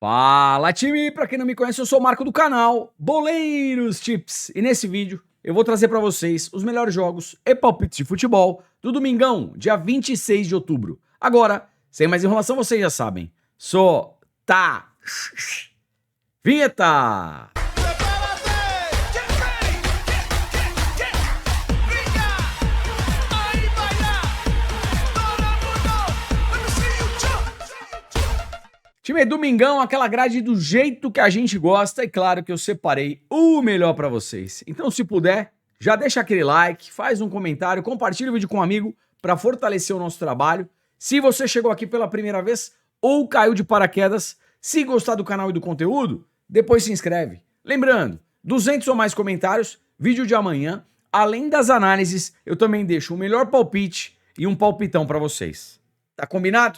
Fala, time! Pra quem não me conhece, eu sou o Marco do canal Boleiros Tips. E nesse vídeo eu vou trazer pra vocês os melhores jogos e palpites de futebol do domingão, dia 26 de outubro. Agora, sem mais enrolação, vocês já sabem. Solta! Vinheta! Time, domingão, aquela grade do jeito que a gente gosta, e claro que eu separei o melhor pra vocês. Então, se puder, já deixa aquele like, faz um comentário, compartilha o vídeo com um amigo pra fortalecer o nosso trabalho. Se você chegou aqui pela primeira vez ou caiu de paraquedas, se gostar do canal e do conteúdo, depois se inscreve. Lembrando, 200 ou mais comentários, vídeo de amanhã. Além das análises, eu também deixo o melhor palpite e um palpitão pra vocês. Tá combinado?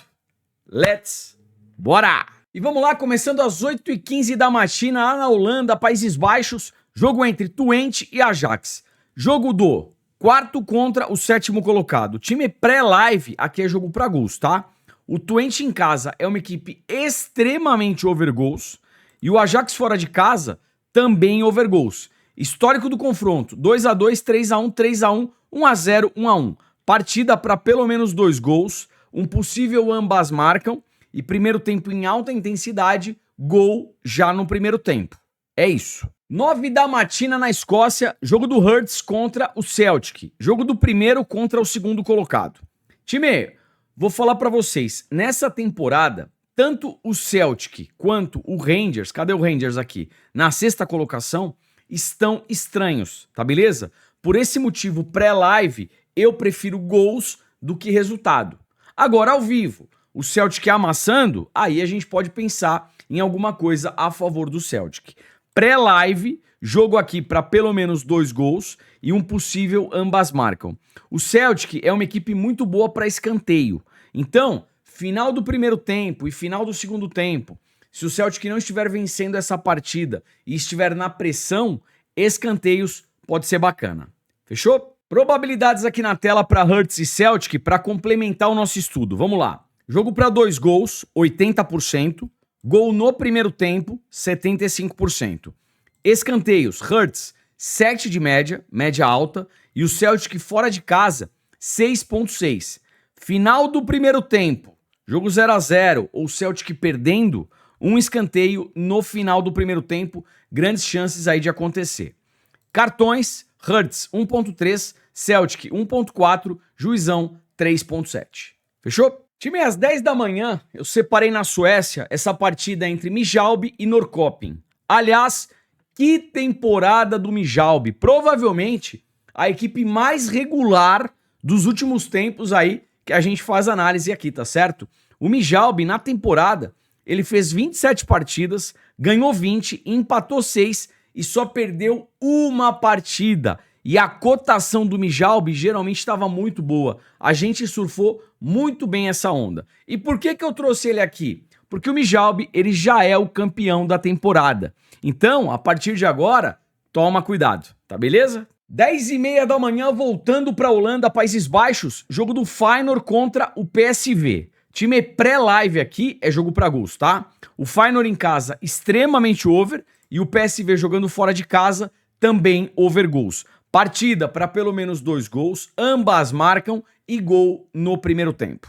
Bora! E vamos lá, começando às 8h15 da matina, lá na Holanda, Países Baixos, jogo entre Twente e Ajax. Jogo do quarto contra o sétimo colocado. Time pré-live, aqui é jogo pra gols, tá? O Twente em casa é uma equipe extremamente over goals e o Ajax fora de casa também over goals. Histórico do confronto, 2x2, 3x1, 3x1, 1x0, 1x1. Partida para pelo menos 2 gols, um possível ambas marcam. E primeiro tempo em alta intensidade, gol já no primeiro tempo. É isso. 9 da matina na Escócia, jogo do Hearts contra o Celtic. Jogo do primeiro contra o segundo colocado. Time, vou falar pra vocês, nessa temporada, tanto o Celtic quanto o Rangers, cadê o Rangers aqui? Na sexta colocação, estão estranhos, tá beleza? Por esse motivo, pré-live, eu prefiro gols do que resultado. Agora, ao vivo, o Celtic amassando, aí a gente pode pensar em alguma coisa a favor do Celtic. Pré-live, jogo aqui para pelo menos 2 gols e um possível ambas marcam. O Celtic é uma equipe muito boa para escanteio. Então, final do primeiro tempo e final do segundo tempo, se o Celtic não estiver vencendo essa partida e estiver na pressão, escanteios pode ser bacana. Fechou? Probabilidades aqui na tela para Hearts e Celtic para complementar o nosso estudo. Vamos lá. Jogo para 2 gols, 80%. Gol no primeiro tempo, 75%. Escanteios, Hearts, 7 de média, média alta. E o Celtic fora de casa, 6.6. Final do primeiro tempo, jogo 0x0 ou Celtic perdendo, um escanteio no final do primeiro tempo. Grandes chances aí de acontecer. Cartões, Hearts, 1.3. Celtic, 1.4. Juizão, 3.7. Fechou? Time, às 10 da manhã, eu separei na Suécia essa partida entre Midtjylland e Norrköping. Aliás, que temporada do Midtjylland. Provavelmente a equipe mais regular dos últimos tempos aí que a gente faz análise aqui, tá certo? O Midtjylland, na temporada, ele fez 27 partidas, ganhou 20, empatou 6 e só perdeu uma partida. E a cotação do Midtjylland geralmente estava muito boa. A gente surfou muito bem essa onda. E por que eu trouxe ele aqui? Porque o Midtjylland, ele já é o campeão da temporada. Então, a partir de agora, toma cuidado, tá beleza? 10h30 da manhã, voltando para a Holanda, Países Baixos, jogo do Feyenoord contra o PSV. Time pré-live aqui é jogo para gols, tá? O Feyenoord em casa, extremamente over, e o PSV jogando fora de casa, também over gols. Partida para pelo menos 2 gols, ambas marcam e gol no primeiro tempo.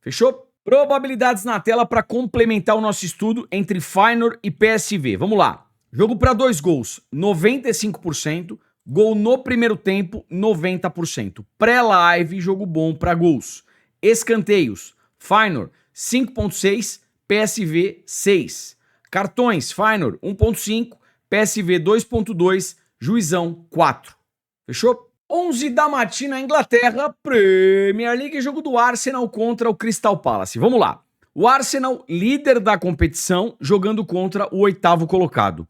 Fechou? Probabilidades na tela para complementar o nosso estudo entre Feyenoord e PSV. Vamos lá. Jogo para 2 gols, 95%. Gol no primeiro tempo, 90%. Pré-live, jogo bom para gols. Escanteios, Feyenoord 5.6, PSV 6. Cartões, Feyenoord 1.5, PSV 2.2, Juizão 4. Fechou? 11 da matina, Inglaterra, Premier League, jogo do Arsenal contra o Crystal Palace. Vamos lá. O Arsenal, líder da competição, jogando contra o 8º colocado.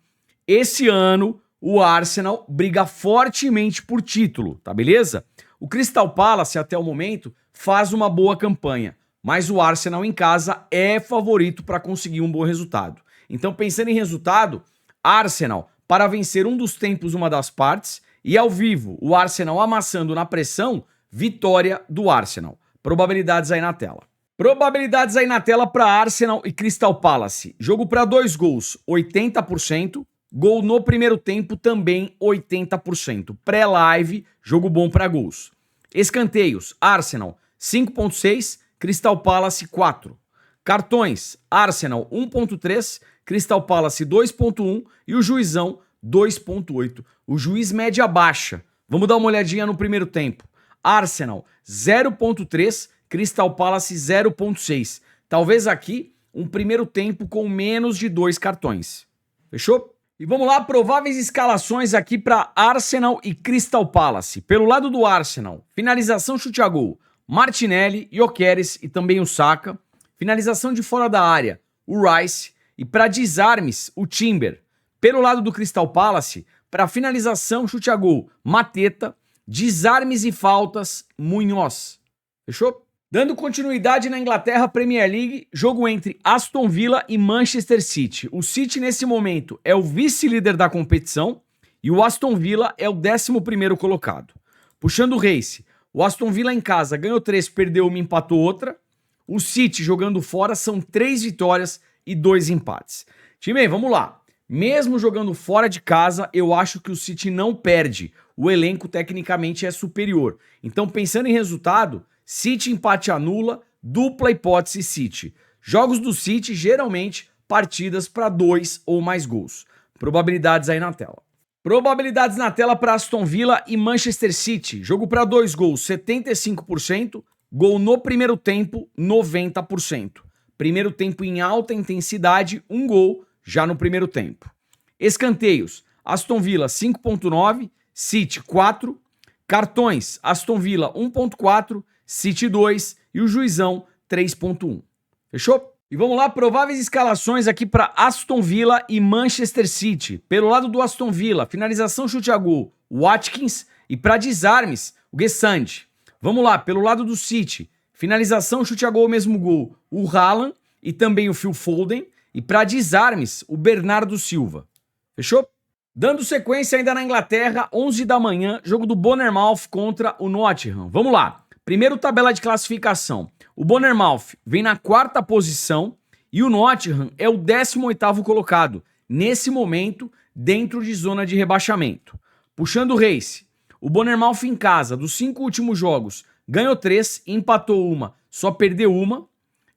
Esse ano, o Arsenal briga fortemente por título, tá beleza? O Crystal Palace, até o momento, faz uma boa campanha, mas o Arsenal em casa é favorito para conseguir um bom resultado. Então, pensando em resultado, Arsenal para vencer um dos tempos, uma das partes, e ao vivo, o Arsenal amassando na pressão, vitória do Arsenal. Probabilidades aí na tela. Probabilidades aí na tela para Arsenal e Crystal Palace. Jogo para 2 gols, 80%. Gol no primeiro tempo também 80%. Pré-live, jogo bom para gols. Escanteios, Arsenal 5.6, Crystal Palace 4. Cartões, Arsenal 1.3, Crystal Palace 2.1 e o juizão 2.8. O juiz média baixa. Vamos dar uma olhadinha no primeiro tempo. Arsenal 0.3, Crystal Palace 0.6. Talvez aqui um primeiro tempo com menos de 2 cartões. Fechou? E vamos lá, prováveis escalações aqui para Arsenal e Crystal Palace. Pelo lado do Arsenal, finalização chute a gol, Martinelli, Gyökeres e também o Saka. Finalização de fora da área, o Rice. E para desarmes, o Timber. Pelo lado do Crystal Palace, para finalização chute a gol, Mateta. Desarmes e faltas, Munhoz. Fechou? Dando continuidade na Inglaterra Premier League, jogo entre Aston Villa e Manchester City. O City, nesse momento, é o vice-líder da competição e o Aston Villa é o 11º colocado. Puxando o race, o Aston Villa em casa ganhou 3, perdeu uma, empatou outra. O City jogando fora são 3 vitórias e 2 empates. Time, vamos lá. Mesmo jogando fora de casa, eu acho que o City não perde. O elenco tecnicamente é superior. Então, pensando em resultado, City empate anula, dupla hipótese City. Jogos do City, geralmente, partidas para 2 ou mais gols. Probabilidades aí na tela. Probabilidades na tela para Aston Villa e Manchester City. Jogo para 2 gols, 75%. Gol no primeiro tempo, 90%. Primeiro tempo em alta intensidade, 1 gol já no primeiro tempo. Escanteios, Aston Villa 5.9, City 4. Cartões, Aston Villa 1.4, City 2 e o juizão 3.1. Fechou? E vamos lá, prováveis escalações aqui para Aston Villa e Manchester City. Pelo lado do Aston Villa, finalização chute a gol, Watkins. E para desarmes, o Gesund. Vamos lá, pelo lado do City, finalização chute a gol, mesmo gol, o Haaland e também o Phil Foden. E para desarmes, o Bernardo Silva. Fechou? Dando sequência ainda na Inglaterra, 11 da manhã, jogo do Bournemouth contra o Nottingham. Vamos lá. Primeiro, tabela de classificação. O Bournemouth vem na 4ª posição e o Nottingham é o 18º colocado, nesse momento, dentro de zona de rebaixamento. Puxando o race, o Bournemouth em casa, dos 5 últimos jogos, ganhou 3, empatou uma, só perdeu uma.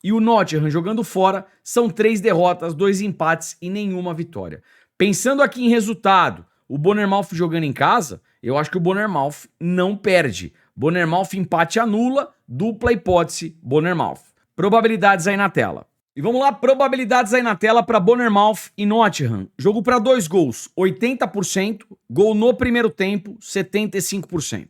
E o Nottingham jogando fora, são 3 derrotas, 2 empates e nenhuma vitória. Pensando aqui em resultado, o Bournemouth jogando em casa, eu acho que o Bournemouth não perde. Bournemouth empate anula, dupla hipótese Bournemouth. Probabilidades aí na tela. E vamos lá, probabilidades aí na tela para Bournemouth e Nottingham. Jogo para 2 gols, 80%. Gol no primeiro tempo, 75%.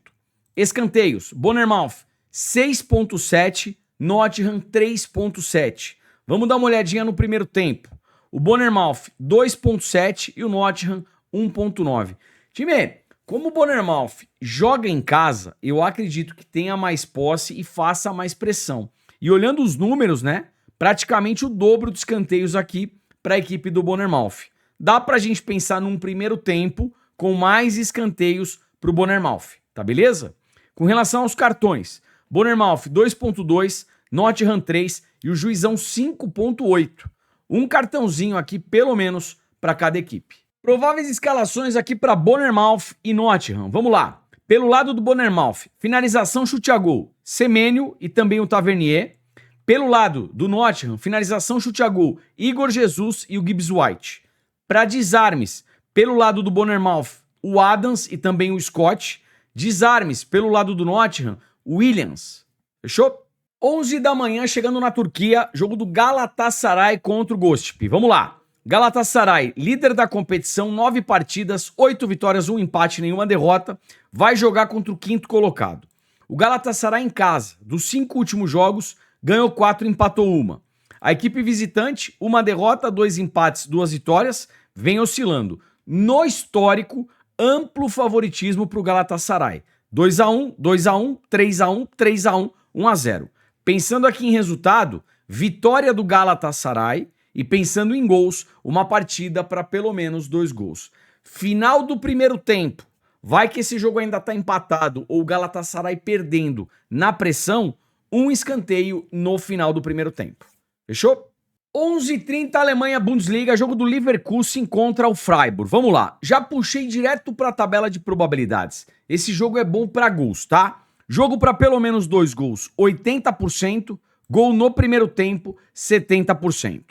Escanteios, Bournemouth 6.7, Nottingham 3.7. Vamos dar uma olhadinha no primeiro tempo. O Bournemouth 2.7 e o Nottingham 1.9. Time, como o Bournemouth joga em casa, eu acredito que tenha mais posse e faça mais pressão. E olhando os números, né, praticamente o dobro de escanteios aqui para a equipe do Bournemouth. Dá para a gente pensar num primeiro tempo com mais escanteios para o Bournemouth, tá beleza? Com relação aos cartões, Bournemouth 2.2, Nottingham 3 e o juizão 5.8. Um cartãozinho aqui, pelo menos, para cada equipe. Prováveis escalações aqui para Bournemouth e Nottingham. Vamos lá. Pelo lado do Bournemouth, finalização chute a gol, Semenyo e também o Tavernier. Pelo lado do Nottingham, finalização chute a gol, Igor Jesus e o Gibbs White. Para desarmes, pelo lado do Bournemouth, o Adams e também o Scott. Desarmes, pelo lado do Nottingham, Williams. Fechou? 11 da manhã, chegando na Turquia, jogo do Galatasaray contra o Göztepe. Vamos lá. Galatasaray, líder da competição, 9 partidas, 8 vitórias, 1 empate, nenhuma derrota. Vai jogar contra o 5º colocado. O Galatasaray em casa, dos 5 últimos jogos, ganhou 4, empatou uma. A equipe visitante, 1 derrota, 2 empates, 2 vitórias, vem oscilando. No histórico, amplo favoritismo para o Galatasaray. 2-1, 2-1, 3-1, 3-1, 1-0. Pensando aqui em resultado, vitória do Galatasaray e pensando em gols, uma partida para pelo menos 2 gols. Final do primeiro tempo, vai que esse jogo ainda está empatado ou o Galatasaray perdendo na pressão, um escanteio no final do primeiro tempo. Fechou? 11h30, Alemanha, Bundesliga, jogo do Leverkusen contra o Freiburg. Vamos lá, já puxei direto para a tabela de probabilidades. Esse jogo é bom para gols, tá? Jogo para pelo menos 2 gols, 80%. Gol no primeiro tempo, 70%.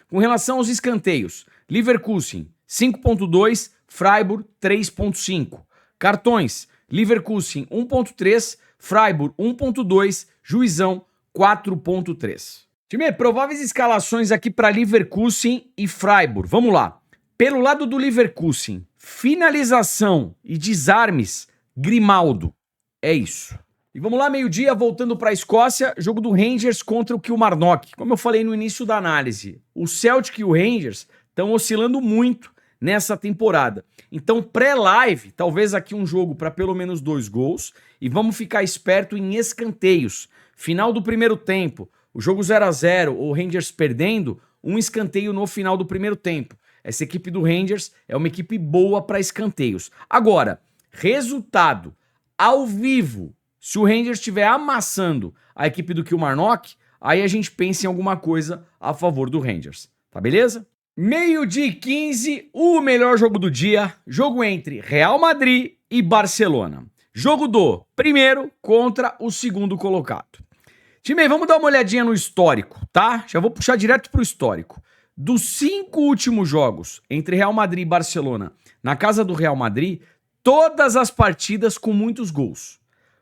Com relação aos escanteios, Leverkusen 5.2, Freiburg 3.5. Cartões, Leverkusen 1.3, Freiburg 1.2, Juizão 4.3. Time, prováveis escalações aqui para Leverkusen e Freiburg. Vamos lá. Pelo lado do Leverkusen, finalização e desarmes, Grimaldo. É isso. E vamos lá, meio-dia, voltando para a Escócia, jogo do Rangers contra o Kilmarnock. Como eu falei no início da análise, o Celtic e o Rangers estão oscilando muito nessa temporada. Então, pré-live, talvez aqui um jogo para pelo menos 2 gols. E vamos ficar esperto em escanteios. Final do primeiro tempo, o jogo 0-0, o Rangers perdendo, um escanteio no final do primeiro tempo. Essa equipe do Rangers é uma equipe boa para escanteios. Agora, resultado ao vivo, se o Rangers estiver amassando a equipe do Kilmarnock, aí a gente pensa em alguma coisa a favor do Rangers. Tá beleza? 12h15, o melhor jogo do dia, jogo entre Real Madrid e Barcelona. Jogo do primeiro contra o segundo colocado. Time, vamos dar uma olhadinha no histórico, tá? Já vou puxar direto pro histórico. Dos 5 últimos jogos entre Real Madrid e Barcelona, na casa do Real Madrid, todas as partidas com muitos gols.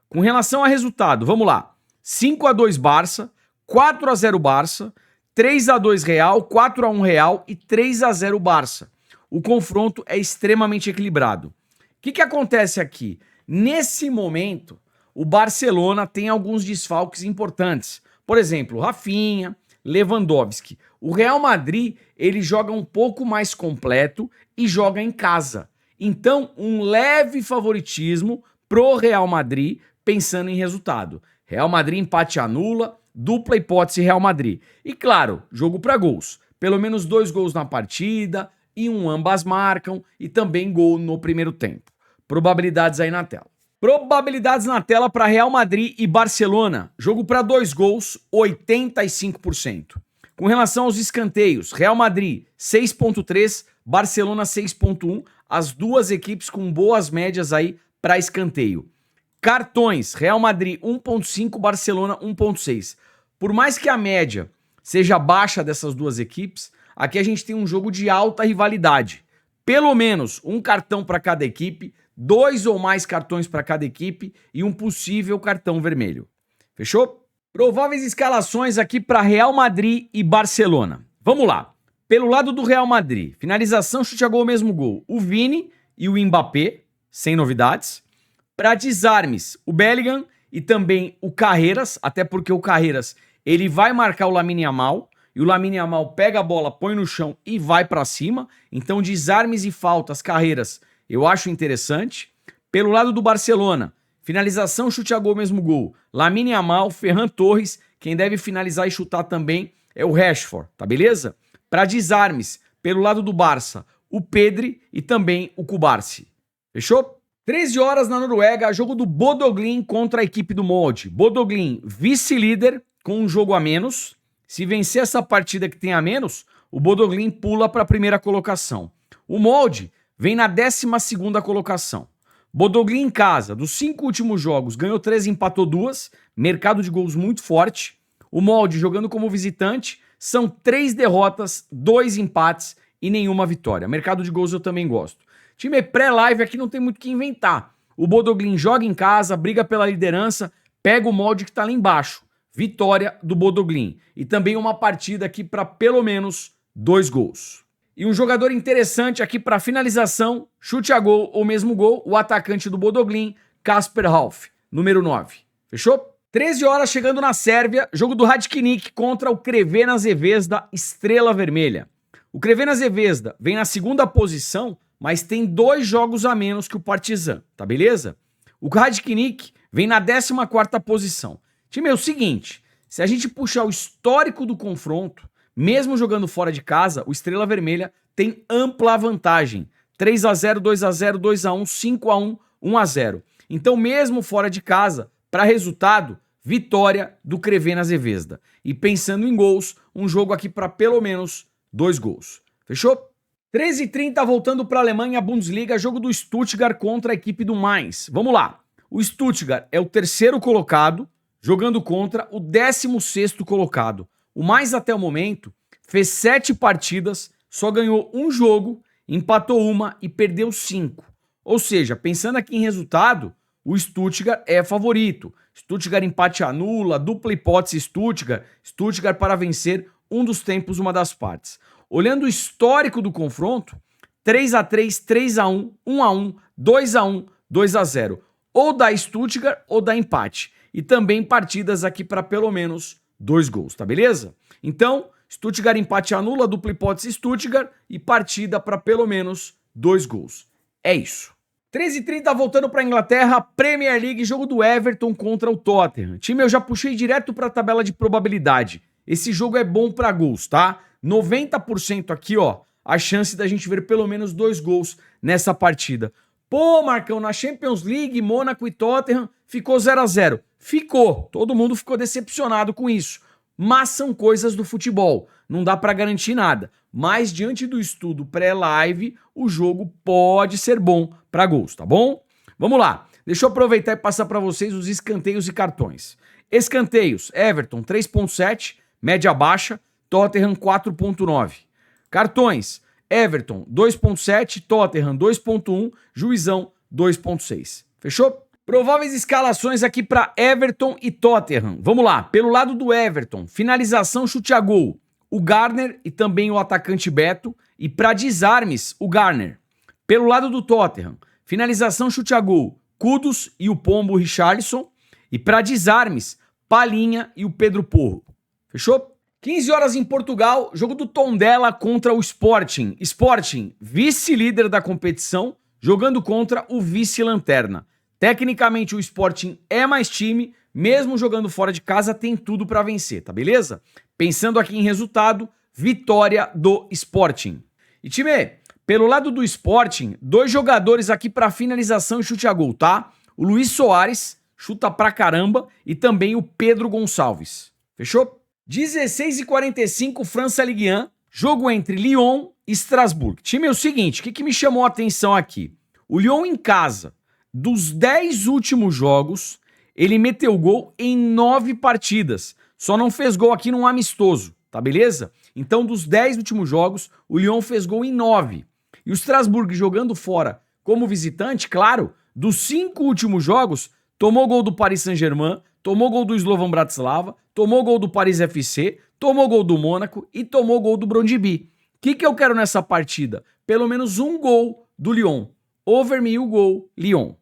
Com relação a resultado, vamos lá. 5-2 Barça, 4-0 Barça, 3-2 Real, 4-1 Real e 3-0 Barça. O confronto é extremamente equilibrado. O que acontece aqui? Nesse momento, o Barcelona tem alguns desfalques importantes. Por exemplo, Rafinha, Lewandowski. O Real Madrid, ele joga um pouco mais completo e joga em casa. Então, um leve favoritismo pro Real Madrid, pensando em resultado. Real Madrid empate anula, dupla hipótese Real Madrid. E claro, jogo para gols. Pelo menos 2 gols na partida e ambas marcam e também gol no primeiro tempo. Probabilidades aí na tela. Probabilidades na tela para Real Madrid e Barcelona. Jogo para 2 gols, 85%. Com relação aos escanteios, Real Madrid 6.3, Barcelona 6.1. As duas equipes com boas médias aí para escanteio. Cartões, Real Madrid 1.5, Barcelona 1.6. Por mais que a média seja baixa dessas duas equipes, aqui a gente tem um jogo de alta rivalidade. Pelo menos um cartão para cada equipe, 2 ou mais cartões para cada equipe e um possível cartão vermelho. Fechou? Prováveis escalações aqui para Real Madrid e Barcelona. Vamos lá. Pelo lado do Real Madrid, finalização, chute a gol, mesmo gol. O Vini e o Mbappé, sem novidades. Para desarmes, o Bellingham e também o Carreras, até porque o Carreras ele vai marcar o Lamine Yamal, e o Lamine Yamal pega a bola, põe no chão e vai para cima. Então, desarmes e faltas, Carreras, eu acho interessante. Pelo lado do Barcelona, finalização, chute a gol, mesmo gol. Lamine Yamal, Ferran Torres, quem deve finalizar e chutar também é o Rashford, tá beleza? Para desarmes, pelo lado do Barça, o Pedri e também o Kubarsi. Fechou? 13 horas na Noruega, jogo do Bodø Glimt contra a equipe do Molde. Bodø Glimt, vice-líder, com um jogo a menos. Se vencer essa partida que tem a menos, o Bodø Glimt pula para a primeira colocação. O Molde vem na 12ª colocação. Bodø Glimt em casa, dos 5 últimos jogos, ganhou 3 e empatou 2. Mercado de gols muito forte. O Molde jogando como visitante, são 3 derrotas, 2 empates e nenhuma vitória. Mercado de gols eu também gosto. Time pré-live aqui não tem muito o que inventar. O Bodø Glimt joga em casa, briga pela liderança, pega o Molde que tá lá embaixo. Vitória do Bodø Glimt. E também uma partida aqui para pelo menos 2 gols. E um jogador interessante aqui para finalização, chute a gol ou mesmo gol, o atacante do Bodø Glimt, Kasper Hauff, número 9. Fechou? 13 horas chegando na Sérvia, jogo do Radkinic contra o Crvena Zvezda, Estrela Vermelha. O Crvena Zvezda vem na 2ª posição, mas tem 2 jogos a menos que o Partizan, tá beleza? O Radkinic vem na 14ª posição. Time, é o seguinte, se a gente puxar o histórico do confronto, mesmo jogando fora de casa, o Estrela Vermelha tem ampla vantagem. 3-0, 2-0, 2-1, 5-1, 1-0. Então, mesmo fora de casa, para resultado, vitória do Crevena Zvezda. E pensando em gols, um jogo aqui para pelo menos 2 gols. Fechou? 13h30, voltando para a Alemanha, Bundesliga, jogo do Stuttgart contra a equipe do Mainz. Vamos lá. O Stuttgart é o terceiro colocado, jogando contra o 16º colocado. O Mainz, até o momento, fez 7 partidas, só ganhou um jogo, empatou uma e perdeu 5. Ou seja, pensando aqui em resultado, o Stuttgart é favorito. Stuttgart empate anula, dupla hipótese Stuttgart, Stuttgart para vencer um dos tempos, uma das partes. Olhando o histórico do confronto, 3x3, 3x1, 1x1, 2x1, 2x0. Ou dá Stuttgart ou dá empate. E também partidas aqui para pelo menos 2 gols, tá beleza? Então, Stuttgart empate anula, dupla hipótese Stuttgart e partida para pelo menos 2 gols. É isso. 13h30, voltando para a Inglaterra, Premier League, jogo do Everton contra o Tottenham. Time, eu já puxei direto para a tabela de probabilidade. Esse jogo é bom para gols, tá? 90% aqui, ó, a chance da gente ver pelo menos 2 gols nessa partida. Pô, Marcão, na Champions League, Mônaco e Tottenham ficou 0x0. Ficou, todo mundo ficou decepcionado com isso. Mas são coisas do futebol, não dá para garantir nada. Mas diante do estudo pré-live, o jogo pode ser bom para gols, tá bom? Vamos lá, deixa eu aproveitar e passar para vocês os escanteios e cartões. Escanteios, Everton 3.7, média baixa, Tottenham 4.9. Cartões, Everton 2.7, Tottenham 2.1, Juizão 2.6. Fechou? Prováveis escalações aqui para Everton e Tottenham. Vamos lá, pelo lado do Everton, finalização, chute a gol, o Garner e também o atacante Beto, e para desarmes, o Garner. Pelo lado do Tottenham, finalização, chute a gol, Kudus e o Pombo Richarlison, e para desarmes, Palhinha e o Pedro Porro. Fechou? 15 horas em Portugal, jogo do Tondela contra o Sporting. Sporting, vice-líder da competição, jogando contra o vice-lanterna. Tecnicamente o Sporting é mais time, mesmo jogando fora de casa tem tudo para vencer, tá beleza? Pensando aqui em resultado, vitória do Sporting. E time, pelo lado do Sporting, 2 jogadores aqui para finalização e chute a gol, tá? O Luiz Soares, chuta pra caramba, e também o Pedro Gonçalves. Fechou? 16h45, França Ligue 1, jogo entre Lyon e Strasbourg. Time, é o seguinte, o que me chamou a atenção aqui? O Lyon em casa, dos 10 últimos jogos, ele meteu gol em 9 partidas. Só não fez gol aqui num amistoso, tá beleza? Então, dos 10 últimos jogos, o Lyon fez gol em 9. E o Strasbourg jogando fora como visitante, claro, dos 5 últimos jogos, tomou gol do Paris Saint-Germain, tomou gol do Slovan Bratislava, tomou gol do Paris FC, tomou gol do Mônaco e tomou gol do Brondby. O que eu quero nessa partida? Pelo menos um gol do Lyon. Over 1.000 gol, Lyon.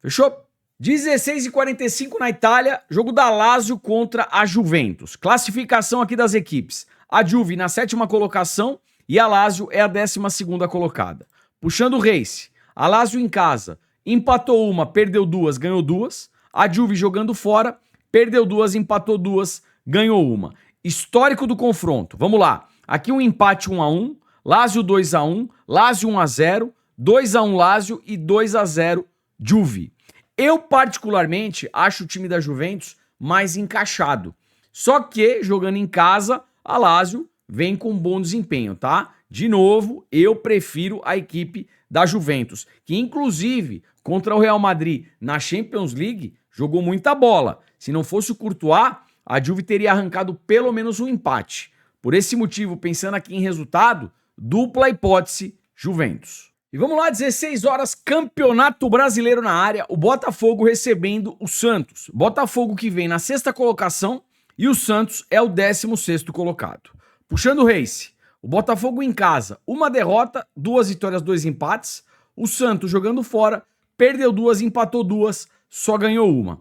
Fechou? 16h45 na Itália, jogo da Lazio contra a Juventus. Classificação aqui das equipes. A Juve na 7ª colocação e a Lazio é a 12ª colocada. Puxando o race, a Lazio em casa empatou uma, perdeu 2, ganhou 2. A Juve jogando fora, perdeu 2, empatou 2, ganhou 1. Histórico do confronto, vamos lá. Aqui um empate 1x1, Lazio 2x1, Lazio 1x0, 2x1 Lazio e 2x0 Juve. Eu particularmente acho o time da Juventus mais encaixado. Só que, jogando em casa, a Lazio vem com bom desempenho, tá? De novo, eu prefiro a equipe da Juventus, que inclusive contra o Real Madrid na Champions League jogou muita bola. Se não fosse o Courtois, a Juve teria arrancado pelo menos um empate. Por esse motivo, pensando aqui em resultado, dupla hipótese Juventus. E vamos lá, 16 horas, Campeonato Brasileiro na área, o Botafogo recebendo o Santos. Botafogo que vem na 6ª colocação e o Santos é o 16º colocado. Puxando o race, o Botafogo em casa, 1 derrota, 2 vitórias, 2 empates. O Santos jogando fora, perdeu 2, empatou 2, só ganhou 1.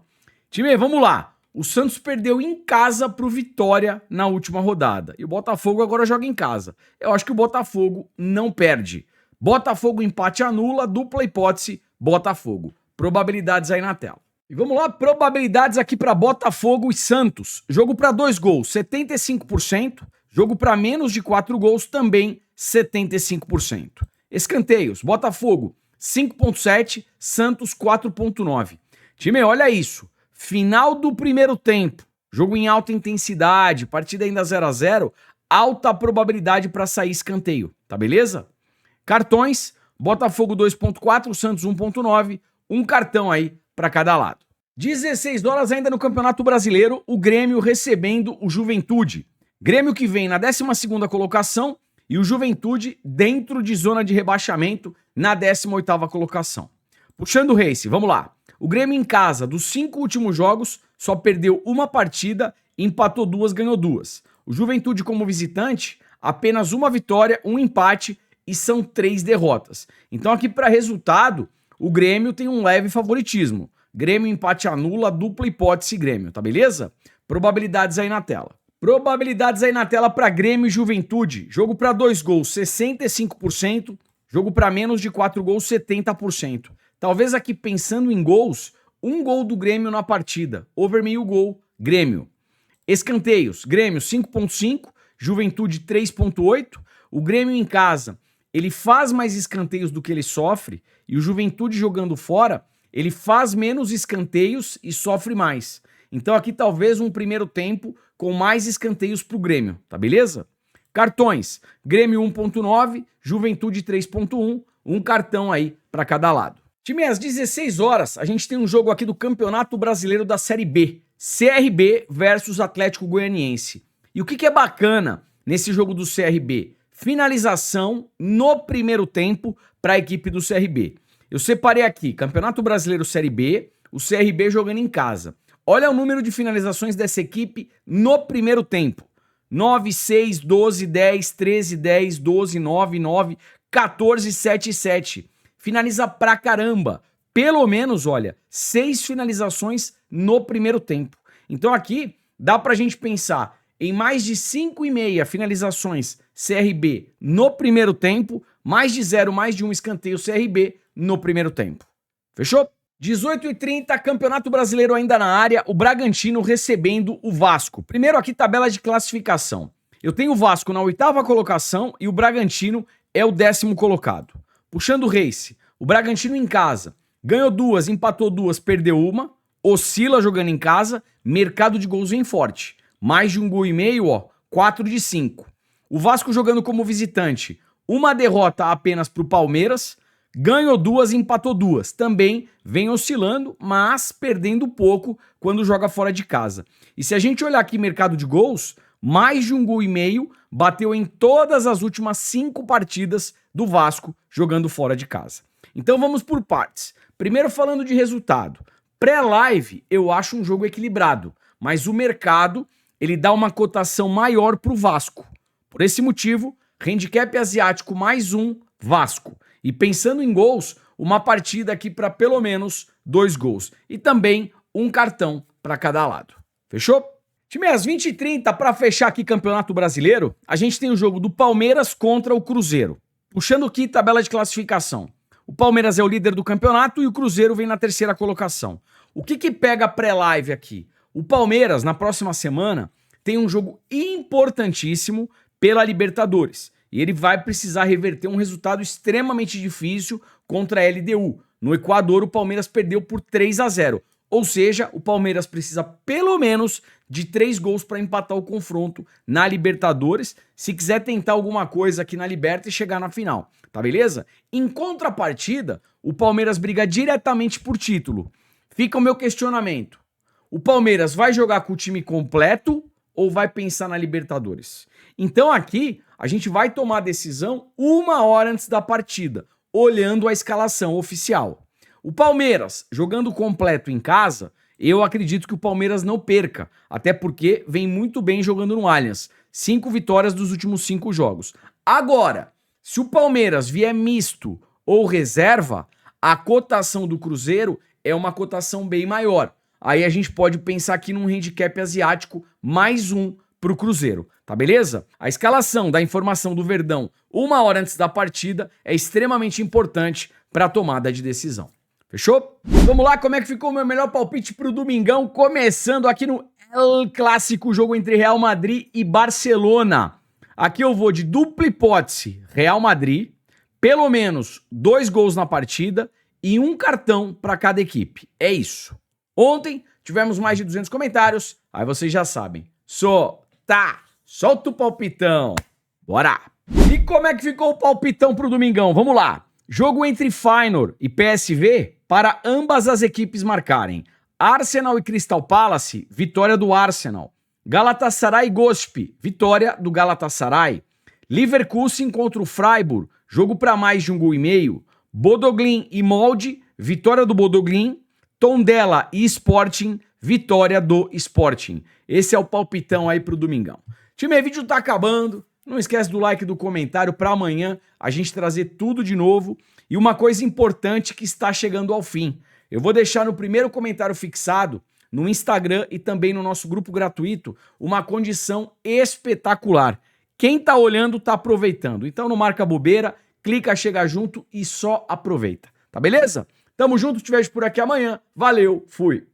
Time, vamos lá. O Santos perdeu em casa pro Vitória na última rodada. E o Botafogo agora joga em casa. Eu acho que o Botafogo não perde. Botafogo empate anula, dupla hipótese, Botafogo. Probabilidades aí na tela. E vamos lá, probabilidades aqui para Botafogo e Santos. Jogo para 2 gols, 75%. Jogo para menos de 4 gols, também 75%. Escanteios, Botafogo 5.7, Santos 4.9. Time, olha isso. final do primeiro tempo, jogo em alta intensidade, partida ainda 0 a 0, alta probabilidade para sair escanteio, tá beleza? Cartões, Botafogo 2.4, Santos 1.9, um cartão aí para cada lado. 16 horas ainda no Campeonato Brasileiro, o Grêmio recebendo o Juventude. Grêmio que vem na 12ª colocação e o Juventude dentro de zona de rebaixamento na 18ª colocação. Puxando o race, vamos lá. O Grêmio em casa, dos 5 últimos jogos, só perdeu uma partida, empatou 2, ganhou 2. O Juventude como visitante, apenas uma vitória, um empate e são 3 derrotas. Então aqui para resultado, o Grêmio tem um leve favoritismo. Grêmio empate anula, dupla hipótese Grêmio, tá beleza? Probabilidades aí na tela. Probabilidades aí na tela para Grêmio e Juventude. Jogo para 2 gols, 65%. Jogo para menos de 4 gols, 70%. Talvez aqui pensando em gols, um gol do Grêmio na partida. Over meio gol, Grêmio. Escanteios, Grêmio 5.5, Juventude 3.8. O Grêmio em casa, ele faz mais escanteios do que ele sofre. E o Juventude jogando fora, ele faz menos escanteios e sofre mais. Então aqui talvez um primeiro tempo com mais escanteios pro Grêmio, tá beleza? Cartões, Grêmio 1.9, Juventude 3.1, um cartão aí para cada lado. Time, às 16 horas, a gente tem um jogo aqui do Campeonato Brasileiro da Série B, CRB versus Atlético Goianiense. E o que é bacana nesse jogo do CRB? Finalização no primeiro tempo para a equipe do CRB. Eu separei aqui, Campeonato Brasileiro Série B, o CRB jogando em casa. Olha o número de finalizações dessa equipe no primeiro tempo. 9, 6, 12, 10, 13, 10, 12, 9, 9, 14, 7, 7. Finaliza pra caramba. Pelo menos, olha, 6 finalizações no primeiro tempo. Então aqui dá pra gente pensar em mais de 5,5 finalizações CRB no primeiro tempo, mais de 0, mais de 1 escanteio CRB no primeiro tempo. Fechou? 18h30, Campeonato Brasileiro ainda na área, o Bragantino recebendo o Vasco. Primeiro aqui, tabela de classificação. Eu tenho o Vasco na 8ª colocação e o Bragantino é o 10º colocado. Puxando o race, o Bragantino em casa, ganhou 2, empatou 2, perdeu 1, oscila jogando em casa, mercado de gols vem forte. Mais de 1,5 gol, ó, 4 de 5. O Vasco jogando como visitante, uma derrota apenas pro Palmeiras, ganhou 2, empatou 2. Também vem oscilando, mas perdendo pouco quando joga fora de casa. E se a gente olhar aqui mercado de gols, mais de 1,5 gol bateu em todas as últimas 5 partidas do Vasco jogando fora de casa. Então vamos por partes. Primeiro falando de resultado. Pré-live eu acho um jogo equilibrado, mas o mercado ele dá uma cotação maior para o Vasco. Por esse motivo, handicap asiático mais 1, Vasco. E pensando em gols, uma partida aqui para pelo menos 2 gols. E também um cartão para cada lado. Fechou? Time, às 20h30, para fechar aqui Campeonato Brasileiro, a gente tem o jogo do Palmeiras contra o Cruzeiro. Puxando aqui tabela de classificação. O Palmeiras é o líder do campeonato e o Cruzeiro vem na 3ª colocação. O que pega pré-live aqui? O Palmeiras, na próxima semana, tem um jogo importantíssimo pela Libertadores. E ele vai precisar reverter um resultado extremamente difícil contra a LDU. No Equador, o Palmeiras perdeu por 3 a 0. Ou seja, o Palmeiras precisa pelo menos de 3 gols para empatar o confronto na Libertadores, se quiser tentar alguma coisa aqui na Liberta e chegar na final, tá beleza? Em contrapartida, o Palmeiras briga diretamente por título. Fica o meu questionamento. O Palmeiras vai jogar com o time completo ou vai pensar na Libertadores? Então aqui a gente vai tomar a decisão 1 hora antes da partida, olhando a escalação oficial. O Palmeiras, jogando completo em casa, eu acredito que o Palmeiras não perca, até porque vem muito bem jogando no Allianz. 5 vitórias dos últimos 5 jogos. Agora, se o Palmeiras vier misto ou reserva, a cotação do Cruzeiro é uma cotação bem maior. Aí a gente pode pensar aqui num handicap asiático mais 1 para o Cruzeiro, tá beleza? A escalação da informação do Verdão 1 hora antes da partida é extremamente importante para a tomada de decisão. Fechou? Vamos lá, como é que ficou o meu melhor palpite pro domingão? Começando aqui no El Clássico, jogo entre Real Madrid e Barcelona. Aqui eu vou de dupla hipótese, Real Madrid, pelo menos 2 gols na partida e um cartão para cada equipe. É isso. Ontem tivemos mais de 200 comentários, aí vocês já sabem. Solta o palpitão. Bora! E como é que ficou o palpitão pro domingão? Vamos lá. Jogo entre Feyenoord e PSV para ambas as equipes marcarem. Arsenal e Crystal Palace, vitória do Arsenal. Galatasaray e Gosp, vitória do Galatasaray. Leverkusen contra o Freiburg, jogo para mais de 1,5 gol. Bodoglin e Molde, vitória do Bodoglin. Tondela e Sporting, vitória do Sporting. Esse é o palpitão aí pro domingão. Time, o vídeo tá acabando. Não esquece do like e do comentário para amanhã a gente trazer tudo de novo. E uma coisa importante que está chegando ao fim. Eu vou deixar no primeiro comentário fixado, no Instagram e também no nosso grupo gratuito, uma condição espetacular. Quem tá olhando tá aproveitando. Então não marca bobeira, clica, chega junto e só aproveita. Tá beleza? Tamo junto, te vejo por aqui amanhã. Valeu, fui!